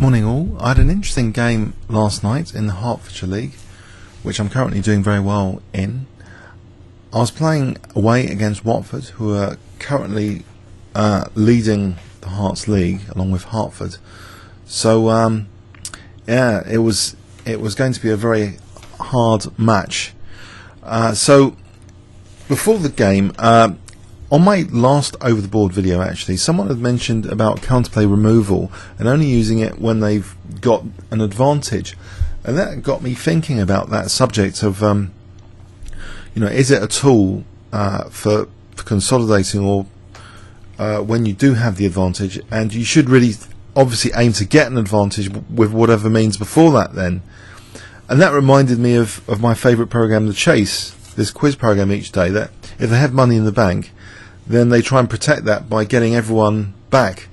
Morning all. I had an interesting game last night in the Hertfordshire League, which I'm currently doing very well in. I was playing away against Watford, who are currently leading the Herts League along with Hertford. So yeah, it was going to be a very hard match. So before the game, on my last over the board video actually, someone had mentioned about counterplay removal and only using it when they've got an advantage, and that got me thinking about that subject of is it a tool for consolidating, or when you do have the advantage, and you should really obviously aim to get an advantage with whatever means before that then. And that reminded me of my favourite program, The Chase, this quiz program each day, that if they have money in the bank, then they try and protect that by getting everyone back,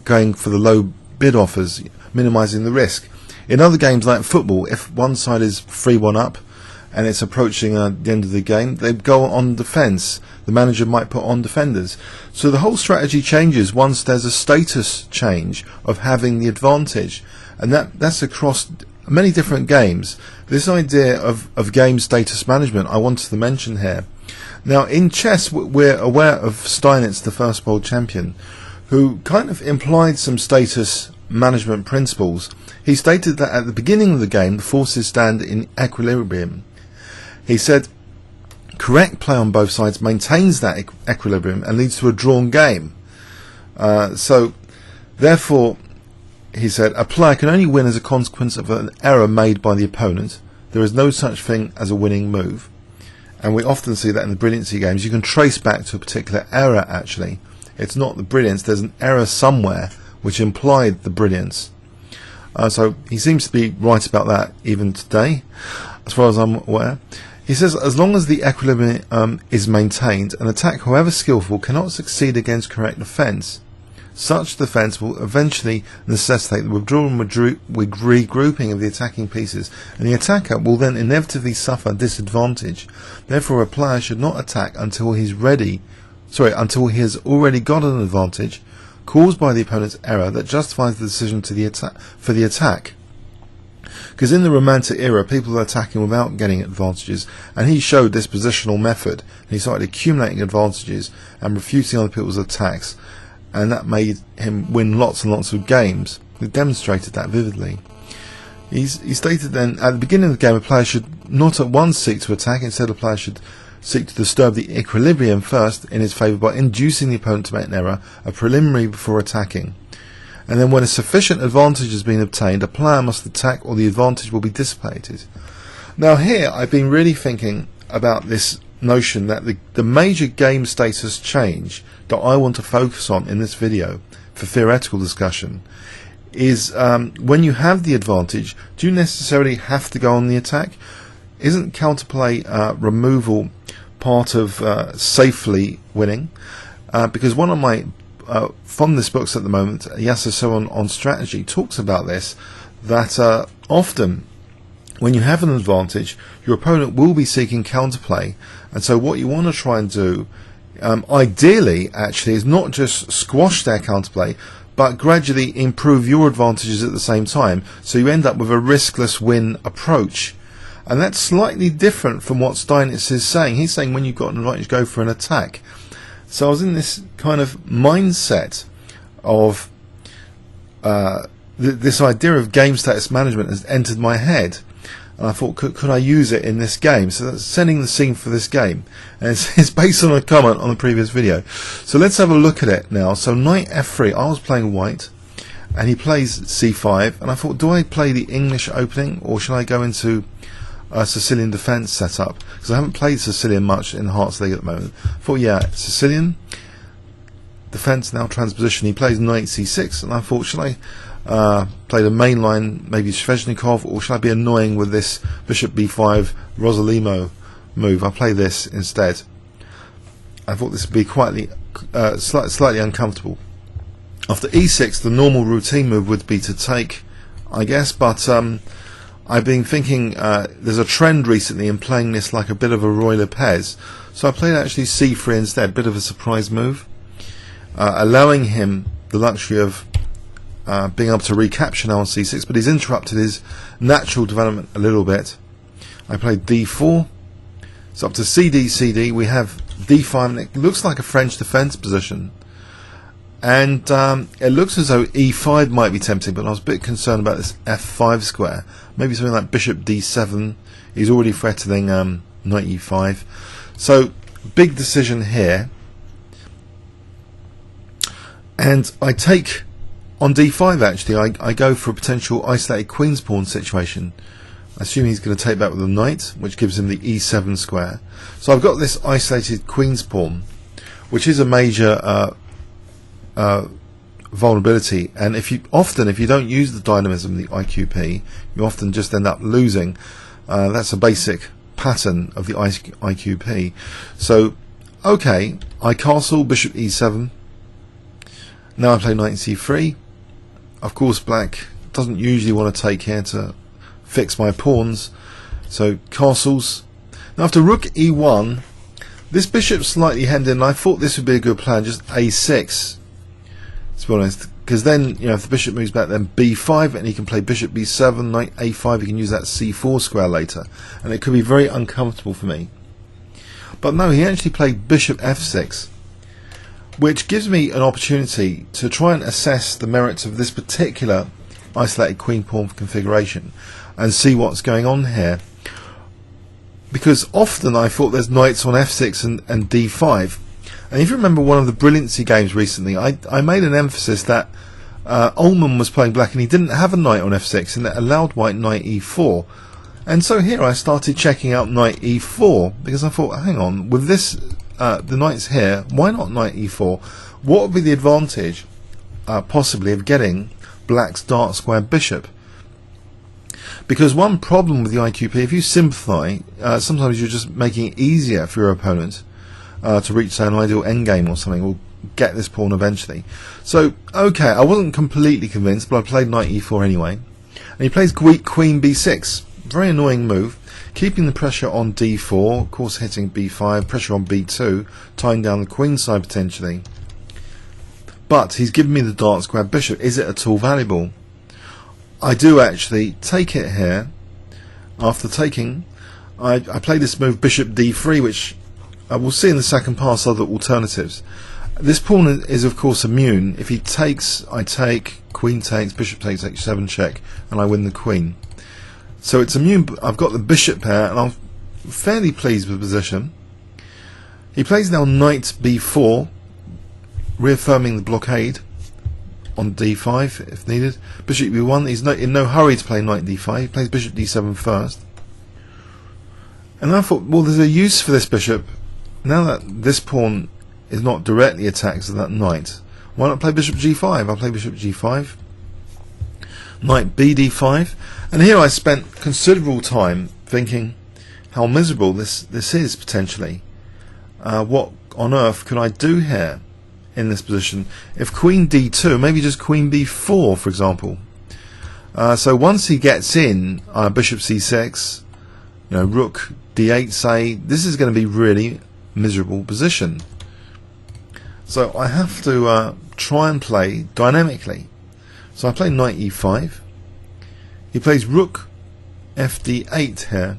going for the low bid offers, minimising the risk. In other games like football, if one side is 3-1 up and it's approaching the end of the game, they go on defence. The manager might put on defenders. So the whole strategy changes once there's a status change of having the advantage, and that's across many different games. This idea of game status management I wanted to mention here. Now, in chess, we're aware of Steinitz, the first world champion, who kind of implied some status management principles. He stated that at the beginning of the game, the forces stand in equilibrium. He said, correct play on both sides maintains that equilibrium and leads to a drawn game. So, therefore, he said, a player can only win as a consequence of an error made by the opponent. There is no such thing as a winning move. And we often see that in the brilliancy games. You can trace back to a particular error actually. It's not the brilliance, there's an error somewhere which implied the brilliance. So he seems to be right about that even today, as far as I'm aware. He says, as long as the equilibrium is maintained, an attack, however skillful, cannot succeed against correct defence. Such defence will eventually necessitate the withdrawal and regrouping of the attacking pieces, and the attacker will then inevitably suffer disadvantage. Therefore, a player should not attack until he has already got an advantage caused by the opponent's error that justifies the decision for the attack. Because in the Romantic era, people were attacking without getting advantages, and he showed this positional method, and he started accumulating advantages and refuting other people's attacks. And that made him win lots and lots of games. He demonstrated that vividly. He stated then, at the beginning of the game, a player should not at once seek to attack. Instead, a player should seek to disturb the equilibrium first in his favour by inducing the opponent to make an error, a preliminary before attacking. And then when a sufficient advantage has been obtained, a player must attack or the advantage will be dissipated. Now here, I've been really thinking about this notion that the major game status change that I want to focus on in this video for theoretical discussion is when you have the advantage, do you necessarily have to go on the attack? Isn't counterplay removal part of safely winning? Because one of my fondest books at the moment, Yasuo on strategy, talks about this, that often when you have an advantage, your opponent will be seeking counterplay, and so what you want to try and do, ideally actually, is not just squash their counterplay, but gradually improve your advantages at the same time, so you end up with a riskless win approach. And that's slightly different from what Steinitz is saying. He's saying when you've got an advantage, go for an attack. So I was in this kind of mindset of this idea of game status management has entered my head. And I thought, could I use it in this game? So that's setting the scene for this game. And it's based on a comment on the previous video. So let's have a look at it now. So knight f3, I was playing white, and he plays c5. And I thought, do I play the English opening, or should I go into a Sicilian defence setup? Because I haven't played Sicilian much in the Hearts League at the moment. I thought, yeah, Sicilian, defence, now transposition. He plays knight c6, and I thought, should I play the main line, maybe Sveshnikov, or should I be annoying with this bishop b5 Rosalimo move? I'll play this instead. I thought this would be slightly uncomfortable. After e6, the normal routine move would be to take, I guess, but I've been thinking there's a trend recently in playing this like a bit of a Roy Lopez, so I played actually c3 instead, bit of a surprise move, allowing him the luxury of being able to recapture now on c6, but he's interrupted his natural development a little bit. I played d4, so up to cd, we have d5, and it looks like a French defense position. And it looks as though e5 might be tempting, but I was a bit concerned about this f5 square. Maybe something like bishop d7. He's already threatening knight e5. So, big decision here. And I take, on d5 actually, I go for a potential isolated queen's pawn situation. I assume he's going to take back with a knight, which gives him the e7 square. So I've got this isolated queen's pawn, which is a major vulnerability, and if you don't use the dynamism, the IQP, you often just end up losing. That's a basic pattern of the IQP. So, okay, I castle bishop e7. Now I play knight c3. Of course, black doesn't usually want to take here to fix my pawns, so castles. Now after rook e1, this bishop's slightly hemmed in, and I thought this would be a good plan, just a6. To be honest, because then, you know, if the bishop moves back, then b5, and he can play bishop b7, knight a5, he can use that c4 square later, and it could be very uncomfortable for me. But no, he actually played bishop f6, which gives me an opportunity to try and assess the merits of this particular isolated queen pawn configuration and see what's going on here. Because often I thought there's knights on f6 and d5. And if you remember one of the brilliancy games recently, I made an emphasis that Ullman was playing black and he didn't have a knight on f6, and that allowed white knight e4. And so here I started checking out knight e4, because I thought, hang on, with this, the knight's here, why not knight e4? What would be the advantage, possibly, of getting black's dark square bishop? Because one problem with the IQP, if you simplify, sometimes you're just making it easier for your opponent to reach, say, an ideal endgame or something, or get this pawn eventually. So, okay, I wasn't completely convinced, but I played knight e4 anyway. And he plays queen b6. Very annoying move. Keeping the pressure on d4, of course hitting b5, pressure on b2, tying down the queen side potentially. But he's given me the dark square bishop. Is it at all valuable? I do actually take it here. After taking, I play this move bishop d3, which we'll see in the second pass other alternatives. This pawn is of course immune. If he takes, I take, queen takes, bishop takes, h7 check, and I win the queen. So it's immune. I've got the bishop pair, and I'm fairly pleased with the position. He plays now knight b4, reaffirming the blockade on d5 if needed. Bishop b1. He's in no hurry to play knight d5. He plays bishop d7 first. And I thought, well, there's a use for this bishop. Now that this pawn is not directly attacked to that knight, why not play bishop g5? I'll play bishop g5, knight bd5, and here I spent considerable time thinking how miserable this is potentially. What on earth could I do here in this position? If queen d2, maybe just queen b4, for example. So once he gets in, bishop c6, you know, rook d8, say, this is going to be really miserable position. So I have to try and play dynamically. So I play knight e5. He plays rook fd8 here,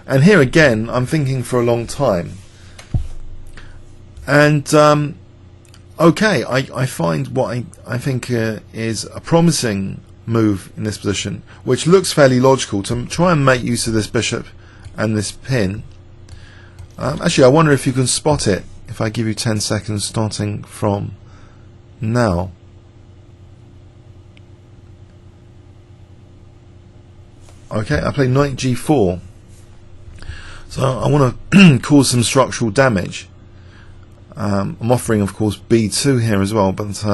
and here again I'm thinking for a long time. And okay, I find what I think is a promising move in this position, which looks fairly logical, to try and make use of this bishop and this pin. Actually, I wonder if you can spot it if I give you 10 seconds starting from now. Okay, I play knight g4. So I want to cause some structural damage. I'm offering, of course, b2 here as well, but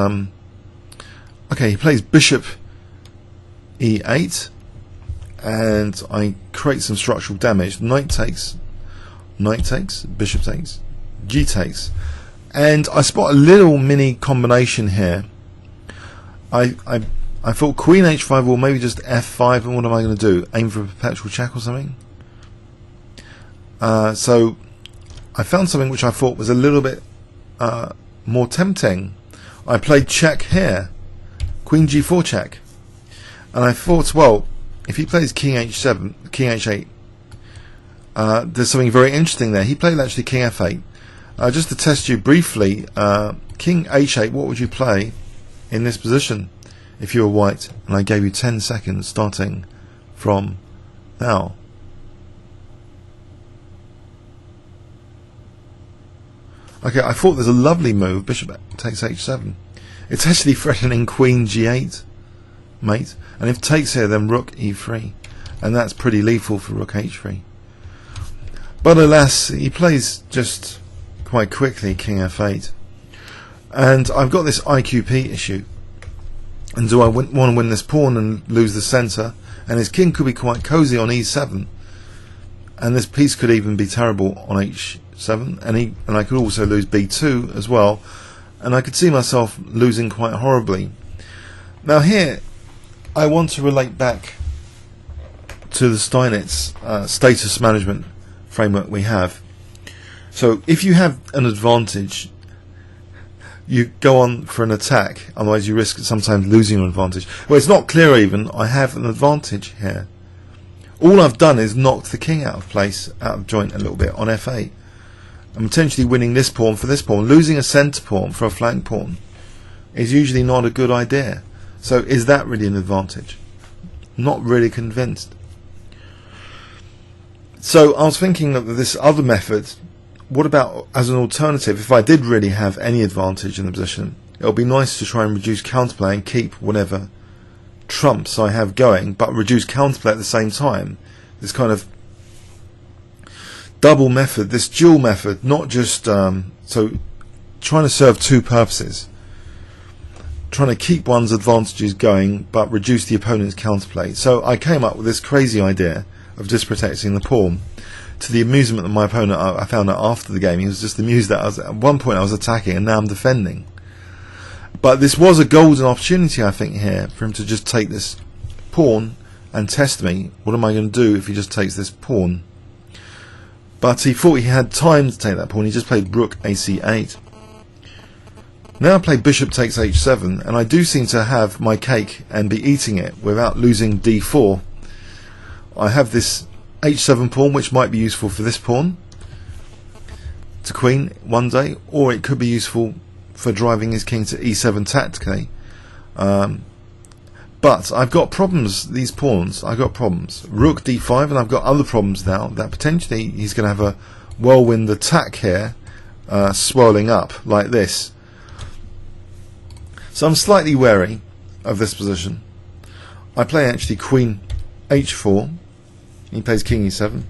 okay, he plays bishop e8, and I create some structural damage. Knight takes, bishop takes, g takes, and I spot a little mini combination here. I thought queen h5 or maybe just f5, and what am I going to do? Aim for a perpetual check or something? So I found something which I thought was a little bit more tempting. I played check here. queen g4 check. And I thought, well, if he plays king h7, king h8, there's something very interesting there. He played actually king f8. Just to test you briefly, king h8, what would you play in this position if you were white? And I gave you 10 seconds starting from now. Okay, I thought there's a lovely move, bishop takes h7. It's actually threatening queen g8, mate. And if takes here, then rook e3. And that's pretty lethal for rook h3. But alas, he plays just quite quickly king f8. And I've got this IQP issue. And do I want to win this pawn and lose the centre? And his king could be quite cosy on e7. And this piece could even be terrible on h7. And I could also lose b2 as well. And I could see myself losing quite horribly. Now here, I want to relate back to the Steinitz status management framework we have. So if you have an advantage, you go on for an attack, otherwise you risk sometimes losing your advantage. Well, it's not clear even, I have an advantage here. All I've done is knocked the king out of place, out of joint a little bit on f8. I'm potentially winning this pawn for this pawn. Losing a centre pawn for a flank pawn is usually not a good idea. So is that really an advantage? Not really convinced. So I was thinking of this other method. What about as an alternative, if I did really have any advantage in the position, it would be nice to try and reduce counterplay and keep whatever trumps I have going, but reduce counterplay at the same time. This kind of double method, this dual method, not just so trying to serve two purposes. Trying to keep one's advantages going but reduce the opponent's counterplay. So I came up with this crazy idea of just protecting the pawn, to the amusement of my opponent. I found out after the game he was just amused that at one point I was attacking and now I'm defending. But this was a golden opportunity, I think, here for him to just take this pawn and test me. What am I going to do if he just takes this pawn? But he thought he had time to take that pawn. He just played rook ac8. Now I play bishop takes h7, and I do seem to have my cake and be eating it without losing d4. I have this h7 pawn, which might be useful for this pawn to queen one day, or it could be useful for driving his king to e7 tactically. But I've got problems, these pawns, I've got problems. Rook d5, and I've got other problems now that potentially he's going to have a whirlwind attack here, swirling up like this. So I'm slightly wary of this position. I play actually queen h4. He plays king e7.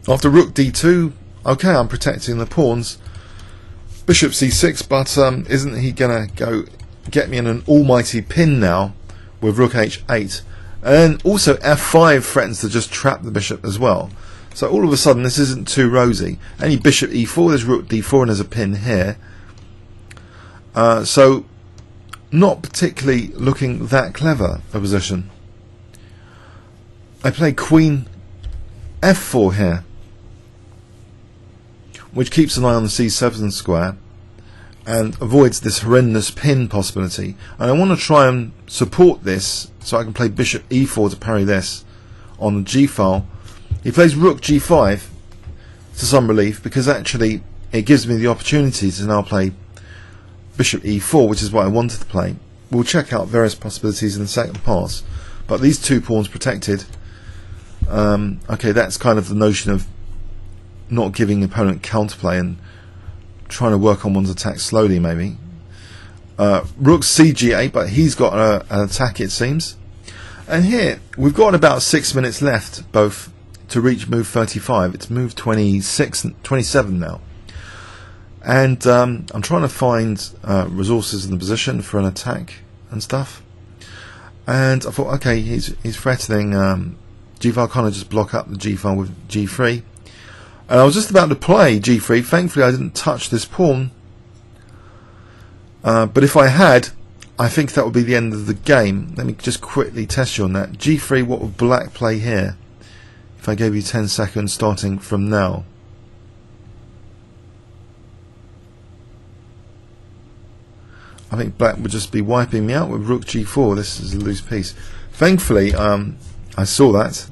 After rook d2, okay, I'm protecting the pawns. Bishop c6, but isn't he going to go get me in an almighty pin now with rook h8? And then also f5 threatens to just trap the bishop as well. So all of a sudden this isn't too rosy. Any bishop e4, there's rook d4, and there's a pin here. So not particularly looking that clever a position. I play queen f4 here, which keeps an eye on the c7 square and avoids this horrendous pin possibility. And I want to try and support this so I can play bishop e4 to parry this on the g file. He plays rook g5 to some relief, because actually it gives me the opportunity to now play bishop e4, which is what I wanted to play. We'll check out various possibilities in the second pass, but these two pawns protected. Okay, that's kind of the notion of not giving the opponent counterplay and trying to work on one's attack slowly, maybe. Rook cg8, but he's got an attack, it seems. And here we've got about 6 minutes left, both to reach move 35. It's move 27 now. And I'm trying to find resources in the position for an attack and stuff. And I thought, okay, he's threatening g file. Can't I just block up the g file with g3? And I was just about to play g3. Thankfully I didn't touch this pawn. But if I had, I think that would be the end of the game. Let me just quickly test you on that. g3, what would black play here? If I gave you 10 seconds starting from now. I think black would just be wiping me out with rook g4. This is a loose piece. Thankfully, I saw that.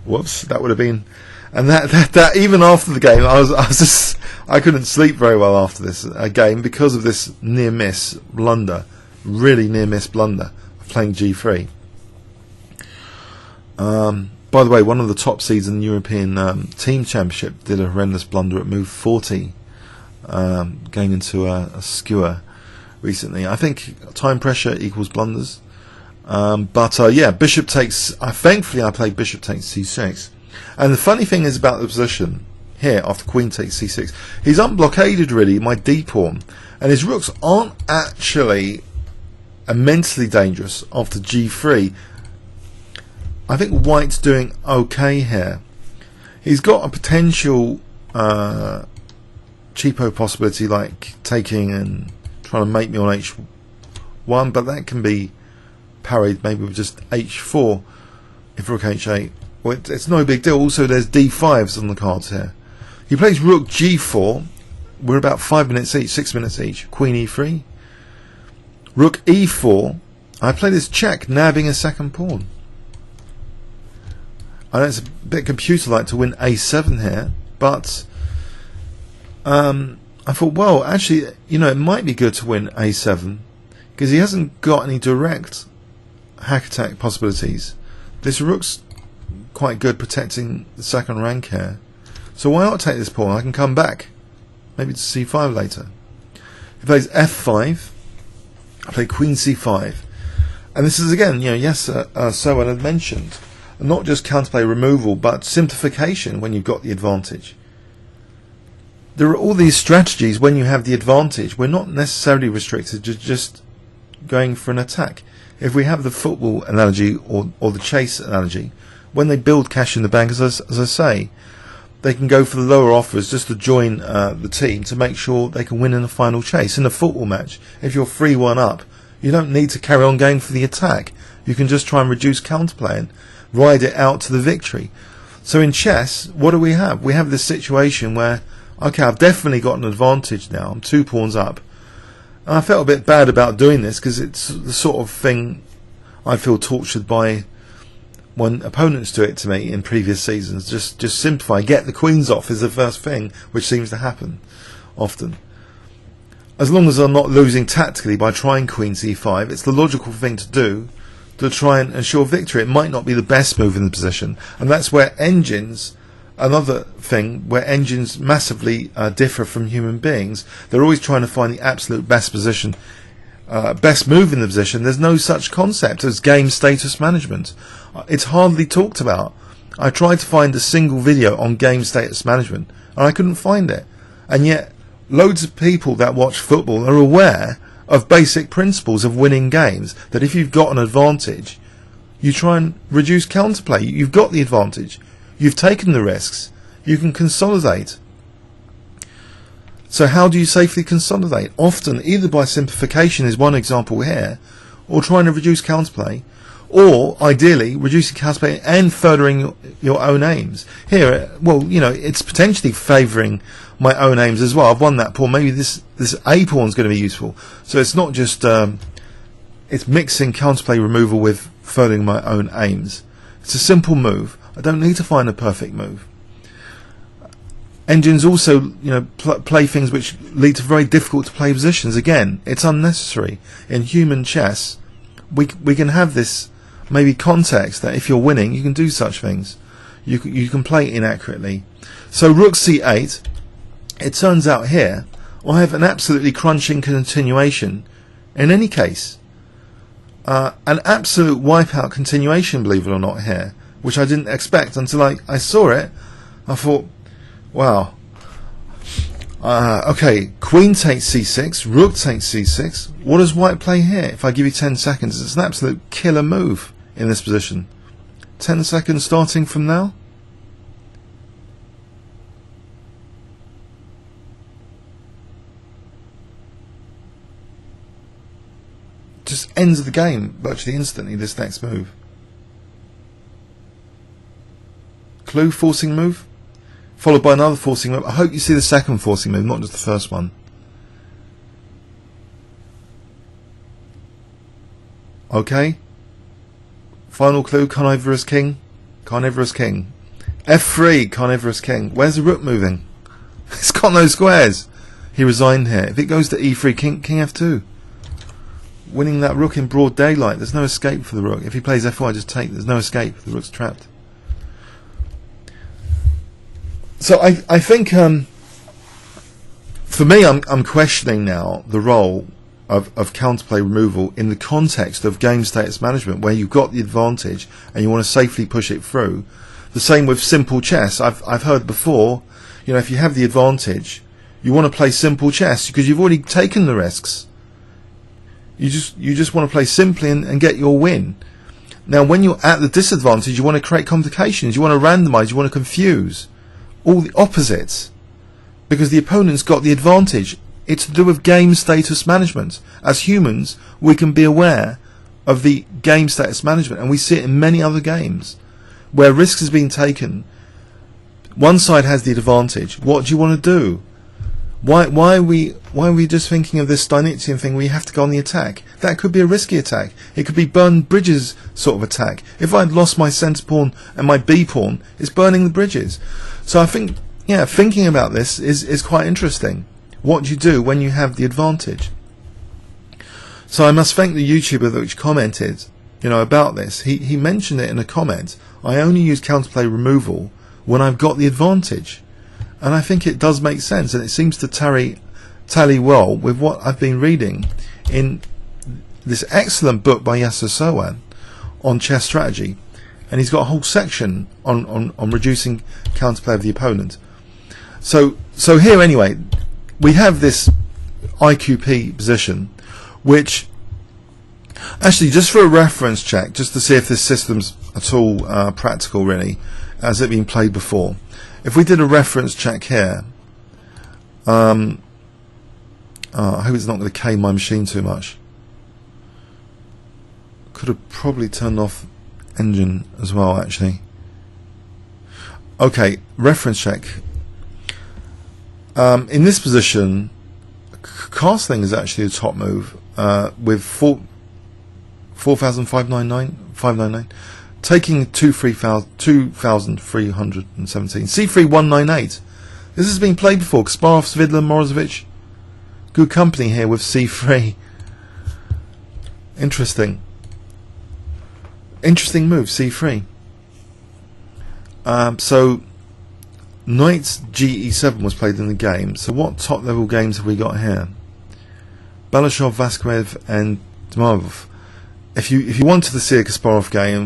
Whoops, that would have been. And that even after the game, I couldn't sleep very well after this game because of this near miss blunder, really near miss blunder of playing g3. By the way, one of the top seeds in the European Team Championship did a horrendous blunder at move 40, going into a skewer recently. I think time pressure equals blunders. Yeah, bishop takes. Thankfully, I played bishop takes c6. And the funny thing is about the position here after queen takes c6, he's unblockaded really my d pawn, and his rooks aren't actually immensely dangerous after g3. I think white's doing okay here. He's got a potential cheapo possibility like taking and trying to make me on h1, but that can be parried maybe with just h4 if rook h8. Well, it's no big deal. Also, there's d5s on the cards here. He plays rook g4. We're about 5 minutes each, 6 minutes each. Queen e3. Rook e4. I play this check, nabbing a second pawn. I know it's a bit computer-like to win a7 here, but I thought, well, actually, you know, it might be good to win a7 because he hasn't got any direct hack attack possibilities. This rook's quite good protecting the second rank here, so why not take this pawn? I can come back maybe to c5 later. He plays f5. I play queen c5, and this is again, you know, yes, Sowen had mentioned not just counterplay removal but simplification when you've got the advantage. There are all these strategies when you have the advantage. We're not necessarily restricted to just going for an attack. If we have the football analogy or the chase analogy, when they build cash in the bank, as I say, they can go for the lower offers just to join the team to make sure they can win in the final chase. In a football match, if you're 3-1 up, you don't need to carry on going for the attack. You can just try and reduce counterplay and ride it out to the victory. So in chess, what do we have? We have this situation where, okay, I've definitely got an advantage now. I'm 2 pawns up. And I felt a bit bad about doing this because it's the sort of thing I feel tortured by when opponents do it to me in previous seasons. Just simplify, get the queens off is the first thing, which seems to happen often. As long as I'm not losing tactically by trying queen c5, it's the logical thing to do to try and ensure victory. It might not be the best move in the position, and that's where engines, another thing where engines massively differ from human beings. They're always trying to find the absolute best position, best move in the position. There's no such concept as game status management. It's hardly talked about. I tried to find a single video on game status management and I couldn't find it, and yet loads of people that watch football are aware of basic principles of winning games, that if you've got an advantage, you try and reduce counterplay. You've got the advantage. You've taken the risks. You can consolidate. So how do you safely consolidate? Often, either by simplification is one example here, or trying to reduce counterplay, or ideally reducing counterplay and furthering your own aims. Here, well, you know, it's potentially favouring my own aims as well. I've won that pawn. Maybe this A pawn is going to be useful. So it's not just it's mixing counterplay removal with furthering my own aims. It's a simple move. I don't need to find a perfect move. Engines also, you know, play things which lead to very difficult to play positions. Again, it's unnecessary. In human chess, we can have this maybe context that if you're winning, you can do such things. You can play inaccurately. So rook c8. It turns out here I have an absolutely crunching continuation. In any case, an absolute wipeout continuation, believe it or not, here, which I didn't expect until I saw it. I thought, wow. Okay, queen takes c6, rook takes c6. What does white play here? If I give you 10 seconds, it's an absolute killer move in this position. 10 seconds starting from now. Just ends the game virtually instantly, this next move. Clue, forcing move, followed by another forcing move. I hope you see the second forcing move, not just the first one. Okay. Final clue, carnivorous king. Carnivorous king. F3, carnivorous king. Where's the rook moving? It's got no squares. He resigned here. If it goes to E3, king F2. Winning that rook in broad daylight. There's no escape for the rook. If he plays F1, just take. There's no escape. The rook's trapped. So I think for me, I'm questioning now the role of counterplay removal in the context of game status management, where you've got the advantage and you want to safely push it through. The same with simple chess. I've heard before, you know, if you have the advantage, you want to play simple chess because you've already taken the risks. You just want to play simply and get your win. Now, when you're at the disadvantage, you want to create complications. You want to randomize. You want to confuse all the opposites because the opponent's got the advantage. It's to do with game status management. As humans, we can be aware of the game status management, and we see it in many other games where risk has been taken. One side has the advantage. What do you want to do? Why are we just thinking of this Steinitzian thing where you have to go on the attack? That could be a risky attack. It could be burn bridges sort of attack. If I'd lost my centre pawn and my B pawn, it's burning the bridges. So I think, yeah, thinking about this is quite interesting. What do you do when you have the advantage? So I must thank the YouTuber which commented, you know, about this. He mentioned it in a comment. I only use counterplay removal when I've got the advantage. And I think it does make sense, and it seems to tally well with what I've been reading in this excellent book by Yasser Sowan on chess strategy. And he's got a whole section on reducing counterplay of the opponent. So here anyway, we have this IQP position, which actually, just for a reference check, just to see if this system's at all practical really, has it been played before. If we did a reference check here, I hope it's not going to K my machine too much. Could have probably turned off engine as well, actually. Okay, reference check. In this position, castling is actually the top move with 4,599. Taking 2,317. C3 198. This has been played before. Kasparov, Svidler, Morozevich. Good company here with C3. Interesting. Interesting move, C3. So Knight GE7 was played in the game. So what top level games have we got here? Balashov, Vasquez, and Dmarov. If you wanted to see a Kasparov game,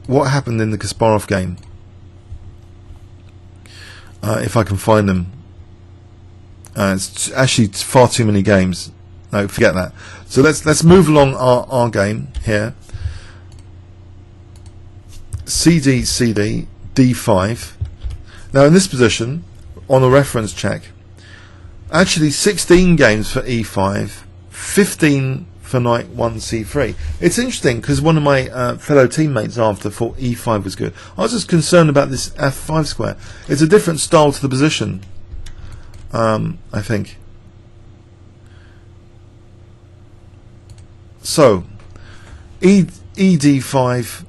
what happened in the Kasparov game? If I can find them, it's actually far too many games. No, forget that. So let's move along our game here. CD D5. Now in this position, on a reference check, actually 16 games for E5, 15 for Knight 1 C3. It's interesting because one of my fellow teammates after thought E5 was good. I was just concerned about this F5 square. It's a different style to the position, I think. So ED5.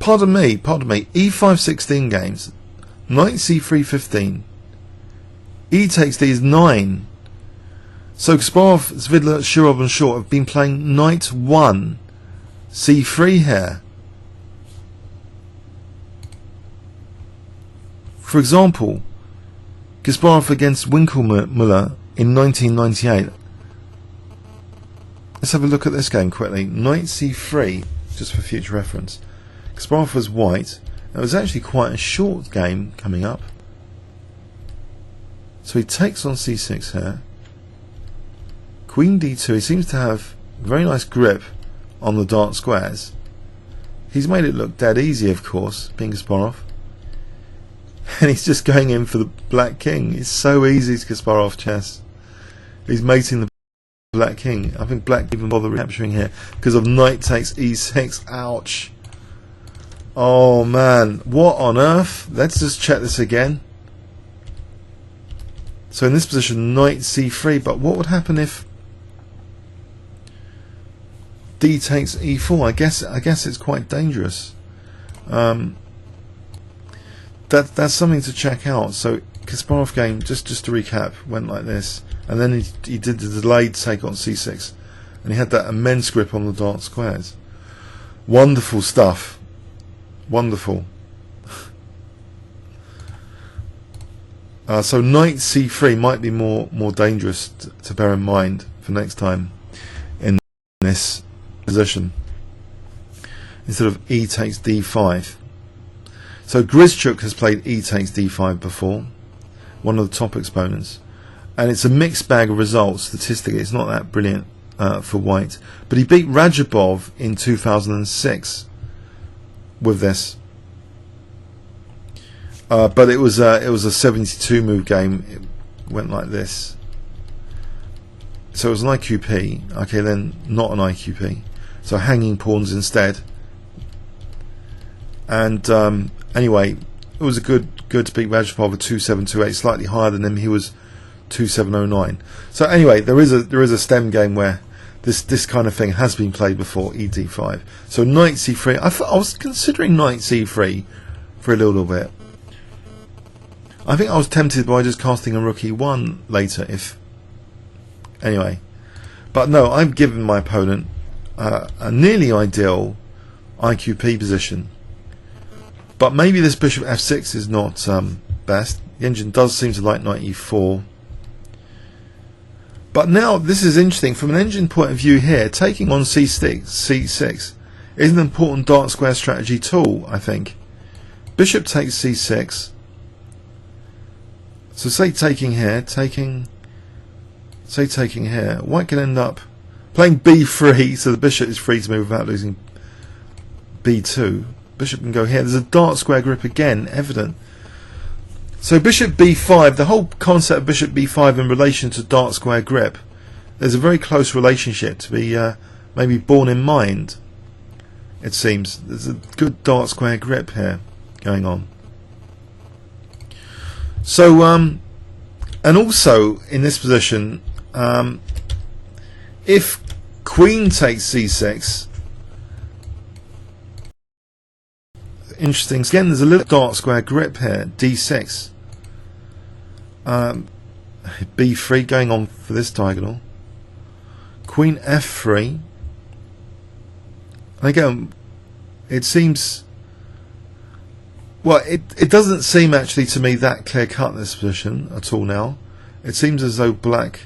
Pardon me. E5 16 games. Knight C3 15. E takes these 9. So Kasparov, Svidler, Shirov and Short have been playing Knight 1 C3 here. For example, Kasparov against Winkelmuller in 1998. Let's have a look at this game quickly. Knight C3, just for future reference. Kasparov was white. It was actually quite a short game coming up. So he takes on C6 here. Queen D2, he seems to have a very nice grip on the dark squares. He's made it look dead easy, of course, being Kasparov. And he's just going in for the black king. It's so easy to Kasparov chess. He's mating the black king. I think black even bother capturing here because of knight takes E6. Ouch. Oh man, what on earth? Let's just check this again. So in this position, knight C3, but what would happen if D takes e4. I guess it's quite dangerous. That's something to check out. So Kasparov game, just to recap, went like this, and then he did the delayed take on c6, and he had that immense grip on the dark squares. Wonderful stuff. Wonderful. So knight c3 might be more dangerous to bear in mind for next time in this position, instead of e takes d5. So Grischuk has played e takes d5 before, one of the top exponents, and it's a mixed bag of results. Statistically, it's not that brilliant for white, but he beat Rajabov in 2006 with this. But it was a 72 move game. It went like this. So it was an IQP. Okay, then not an IQP. So hanging pawns instead. And anyway, it was a good to beat Rajapov with 2728, slightly higher than him. He was 2709. So anyway, there is a stem game where this kind of thing has been played before. ED5. So knight c3. I was considering knight c3 for a little bit. I think I was tempted by just casting a rook e1 later, anyway. But no, I've given my opponent a nearly ideal IQP position. But maybe this bishop f6 is not best. The engine does seem to like knight e4. But now this is interesting from an engine point of view here. Taking on c6 is an important dark square strategy tool, I think. Bishop takes c6. So say taking here, taking here, white can end up playing b3, so the bishop is free to move without losing b2. Bishop can go here. There's a dark square grip again, evident. So bishop b5, the whole concept of bishop b5 in relation to dark square grip, there's a very close relationship to be maybe borne in mind, it seems. There's a good dark square grip here going on. So, and also in this position, if queen takes c6, interesting. Again, there's a little dark square grip here. D6, b3 going on for this diagonal. Queen f3. And again, it seems. Well, it doesn't seem actually to me that clear cut, this position at all now. It seems as though black.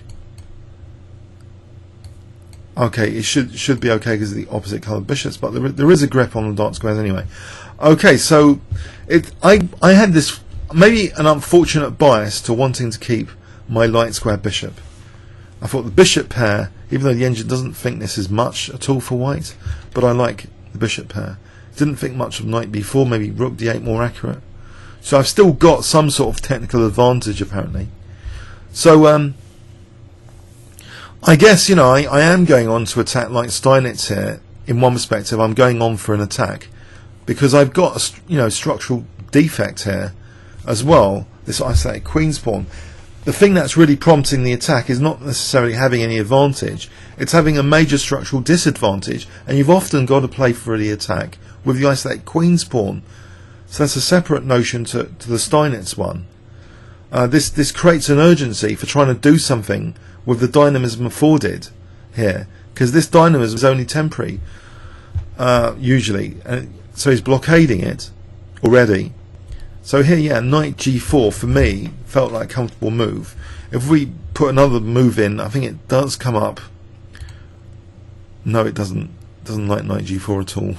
Okay, it should be okay because of the opposite coloured bishops, but there is a grip on the dark squares anyway. Okay, so I had this maybe an unfortunate bias to wanting to keep my light square bishop. I thought the bishop pair, even though the engine doesn't think this is much at all for white, but I like the bishop pair. Didn't think much of knight b4, maybe rook d8 more accurate. So I've still got some sort of technical advantage apparently. So I guess, you know, I am going on to attack like Steinitz here. In one perspective, I'm going on for an attack because I've got a, you know, structural defect here as well. This isolated queen's pawn. The thing that's really prompting the attack is not necessarily having any advantage. It's having a major structural disadvantage, and you've often got to play for the attack with the isolated queen's pawn. So that's a separate notion to the Steinitz one. This creates an urgency for trying to do something with the dynamism afforded here, because this dynamism is only temporary, usually, and so he's blockading it already. So here, yeah, knight g4 for me felt like a comfortable move. If we put another move in, I think it does come up. No, it doesn't. Doesn't like knight g4 at all.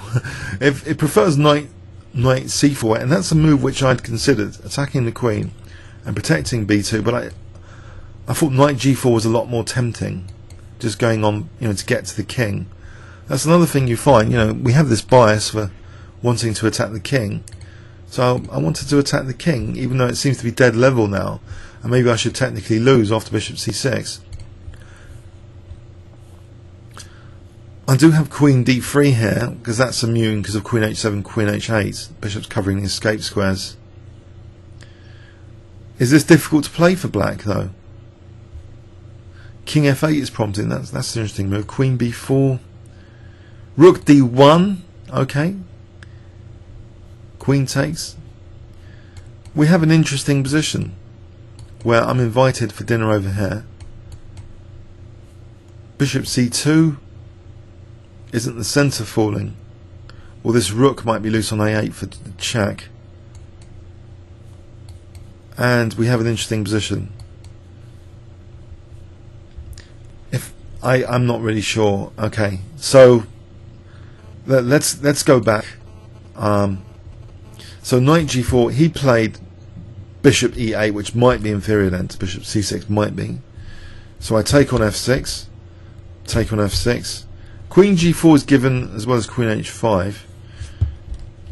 If it prefers knight c4, and that's a move which I'd considered, attacking the queen and protecting b2. But I thought knight g4 was a lot more tempting, just going on, you know, to get to the king. That's another thing you find. You know, we have this bias for wanting to attack the king. So I wanted to attack the king, even though it seems to be dead level now, and maybe I should technically lose after bishop c6. I do have queen d3 here, because that's immune because of queen h7, queen h8. Bishop's covering the escape squares. Is this difficult to play for black, though? King f8 is prompting. That's an interesting move. Queen b4. Rook d1. Okay. Queen takes. We have an interesting position where I'm invited for dinner over here. Bishop c2. Isn't the centre falling? Well, this rook might be loose on a8 for the check. And we have an interesting position. I'm not really sure. Okay, so let's go back. So knight g4. He played bishop e8, which might be inferior then to bishop c6. Might be. So I take on f6. Take on f6. Queen g4 is given as well as queen h5.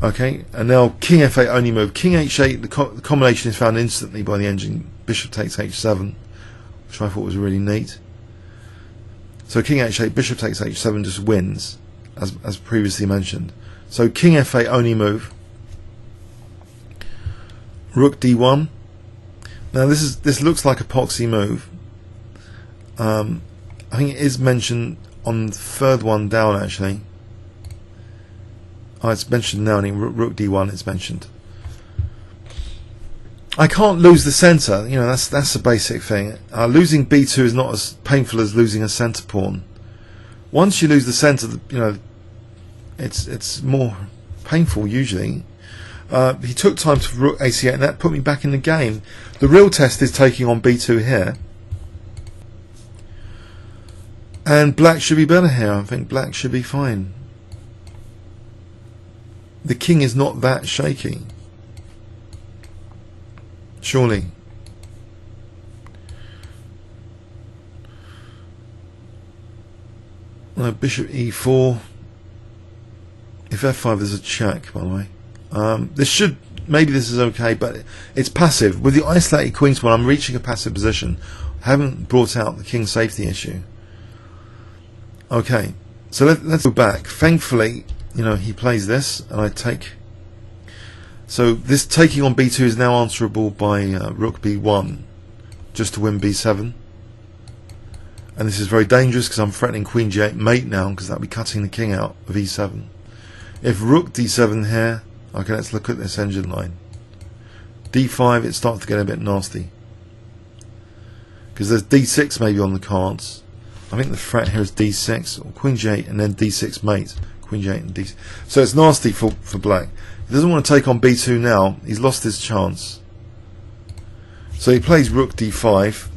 Okay, and now king f8 only move. King h8. The combination is found instantly by the engine. Bishop takes h7, which I thought was really neat. So king h8, bishop takes h7 just wins, as previously mentioned. So king f8 only move. Rook d1. Now this looks like a poxy move. I think it is mentioned on the third one down actually. Oh, it's mentioned now. Rook d1 is mentioned. I can't lose the centre. You know, that's the basic thing. Losing b2 is not as painful as losing a centre pawn. Once you lose the centre, you know, it's more painful usually. He took time to rook ac8, and that put me back in the game. The real test is taking on b2 here, and black should be better here. I think black should be fine. The king is not that shaky. Surely. Bishop e4. If f5 is a check, by the way. Maybe this is okay, but it's passive. With the isolated queen pawn, I'm reaching a passive position. I haven't brought out the king safety issue. Okay, so let's go back. Thankfully, you know, he plays this, and I take. So this taking on b2 is now answerable by rook b1, just to win b7. And this is very dangerous because I'm threatening queen g8 mate now, because that'll be cutting the king out of e7. If rook d7 here, okay, let's look at this engine line. d5, it starts to get a bit nasty, because there's d6 maybe on the cards. I think the threat here is d6 or queen g8 and then d6 mate. Queen g8 and d6. So it's nasty for black. He doesn't want to take on b2 now. He's lost his chance. So he plays rook d5.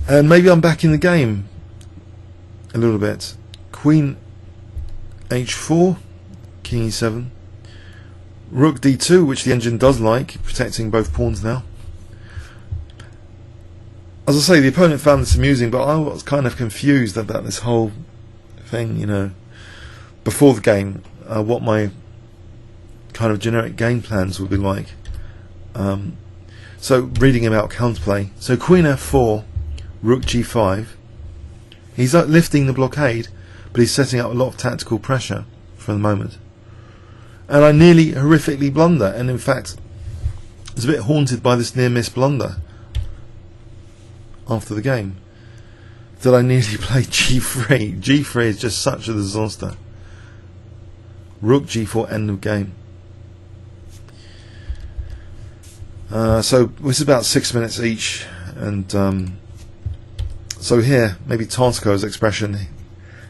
And maybe I'm back in the game a little bit. Queen h4, king e7. Rook d2, which the engine does like, protecting both pawns now. As I say, the opponent found this amusing, but I was kind of confused about this whole thing, you know, before the game, what my kind of generic game plans would be like. So reading about counterplay. So queen f4, rook g5. He's lifting the blockade, but he's setting up a lot of tactical pressure for the moment. And I nearly horrifically blunder, and in fact I was a bit haunted by this near miss blunder after the game. That I nearly played g3. g3 is just such a disaster. Rook g4, end of game. So this is about 6 minutes each, and so here maybe Tarsko's expression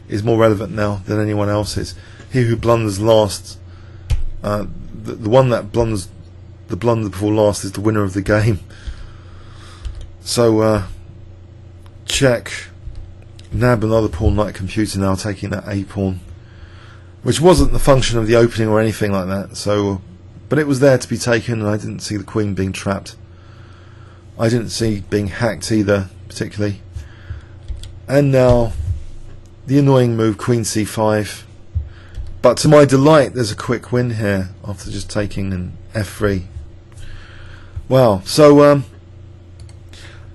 is more relevant now than anyone else's. He who blunders last, the one that blunders the blunder before last is the winner of the game. So check. Nab another pawn like a computer now, taking that a pawn, which wasn't the function of the opening or anything like that. So, but it was there to be taken, and I didn't see the queen being trapped. I didn't see being hacked either, particularly. And now the annoying move, queen c5. But to my delight, there's a quick win here after just taking an f3. Wow. So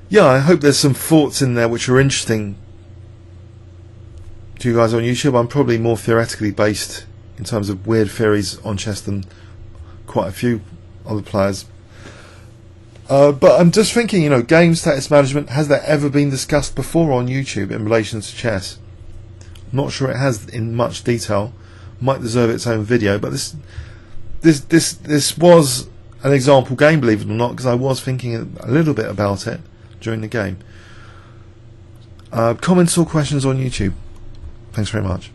yeah, I hope there's some thoughts in there which are interesting to you guys on YouTube. I'm probably more theoretically based in terms of weird theories on chess than quite a few other players. But I'm just thinking, you know, game status management, has that ever been discussed before on YouTube in relation to chess? Not sure it has in much detail. Might deserve its own video. But this was an example game, believe it or not, because I was thinking a little bit about it during the game. Comments or questions on YouTube? Thanks very much.